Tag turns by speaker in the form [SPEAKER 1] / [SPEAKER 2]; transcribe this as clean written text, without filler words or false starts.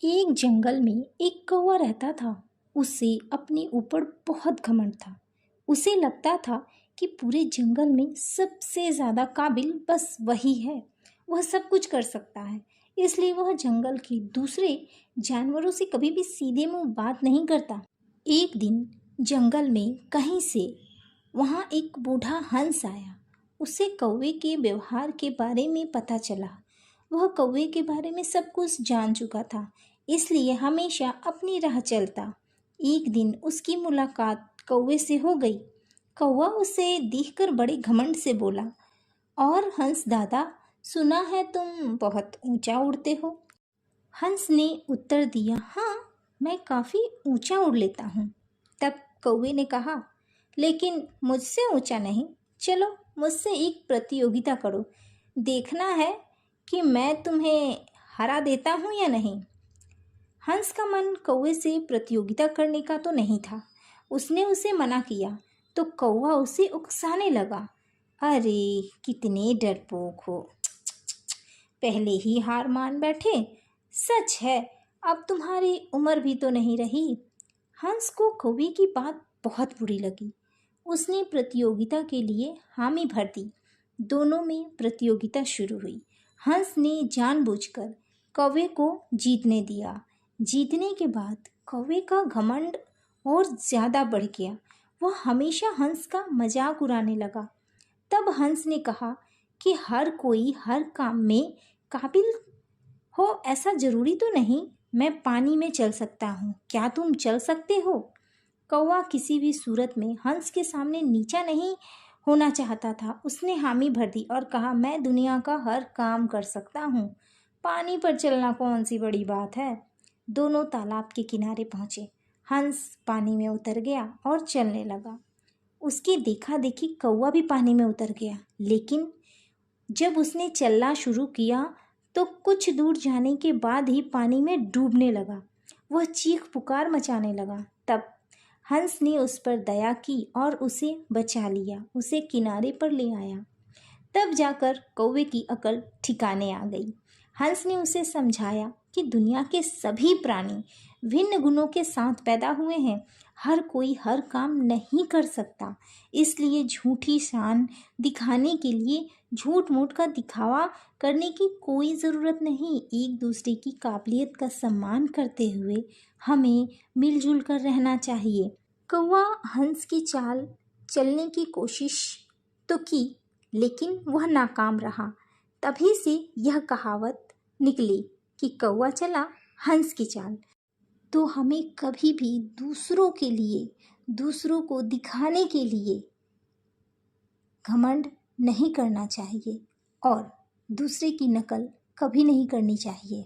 [SPEAKER 1] एक जंगल में एक कौवा रहता था। उसे अपने ऊपर बहुत घमंड था। उसे लगता था कि पूरे जंगल में सबसे ज़्यादा काबिल बस वही है। वह सब कुछ कर सकता है। इसलिए वह जंगल के दूसरे जानवरों से कभी भी सीधे मुंह बात नहीं करता। एक दिन जंगल में कहीं से वहाँ एक बूढ़ा हंस आया। उसे कौवे के व्यवहार के बारे में पता चला। वह कौवे के बारे में सब कुछ जान चुका था, इसलिए हमेशा अपनी राह चलता। एक दिन उसकी मुलाकात कौवे से हो गई। कौवा उसे देखकर बड़े घमंड से बोला, और हंस दादा, सुना है तुम बहुत ऊंचा उड़ते हो। हंस ने उत्तर दिया, हाँ, मैं काफ़ी ऊंचा उड़ लेता हूँ। तब कौवे ने कहा, लेकिन मुझसे ऊंचा नहीं। चलो मुझसे एक प्रतियोगिता करो, देखना है कि मैं तुम्हें हरा देता हूँ या नहीं। हंस का मन कौवे से प्रतियोगिता करने का तो नहीं था। उसने उसे मना किया तो कौवा उसे उकसाने लगा, अरे कितने डरपोक हो, पहले ही हार मान बैठे। सच है, अब तुम्हारी उम्र भी तो नहीं रही। हंस को कौवे की बात बहुत बुरी लगी। उसने प्रतियोगिता के लिए हामी भर दी। दोनों में प्रतियोगिता शुरू हुई। हंस ने जानबूझकर कौवे को जीतने दिया। जीतने के बाद कौवे का घमंड और ज़्यादा बढ़ गया। वह हमेशा हंस का मजाक उड़ाने लगा। तब हंस ने कहा कि हर कोई हर काम में काबिल हो ऐसा ज़रूरी तो नहीं। मैं पानी में चल सकता हूँ, क्या तुम चल सकते हो? कौवा किसी भी सूरत में हंस के सामने नीचा नहीं होना चाहता था। उसने हामी भर दी और कहा, मैं दुनिया का हर काम कर सकता हूँ, पानी पर चलना कौन सी बड़ी बात है। दोनों तालाब के किनारे पहुँचे। हंस पानी में उतर गया और चलने लगा। उसकी देखा देखी कौवा भी पानी में उतर गया, लेकिन जब उसने चलना शुरू किया तो कुछ दूर जाने के बाद ही पानी में डूबने लगा। वह चीख पुकार मचाने लगा। तब हंस ने उस पर दया की और उसे बचा लिया, उसे किनारे पर ले आया। तब जाकर कौवे की अकल ठिकाने आ गई। हंस ने उसे समझाया कि दुनिया के सभी प्राणी भिन्न गुणों के साथ पैदा हुए हैं। हर कोई हर काम नहीं कर सकता, इसलिए झूठी शान दिखाने के लिए झूठ मूठ का दिखावा करने की कोई ज़रूरत नहीं। एक दूसरे की काबिलियत का सम्मान करते हुए हमें मिलजुल कर रहना चाहिए। कौवा हंस की चाल चलने की कोशिश तो की, लेकिन वह नाकाम रहा। तभी से यह कहावत निकली कि कौवा चला हंस की चाल। तो हमें कभी भी दूसरों के लिए, दूसरों को दिखाने के लिए घमंड नहीं करना चाहिए और दूसरे की नकल कभी नहीं करनी चाहिए।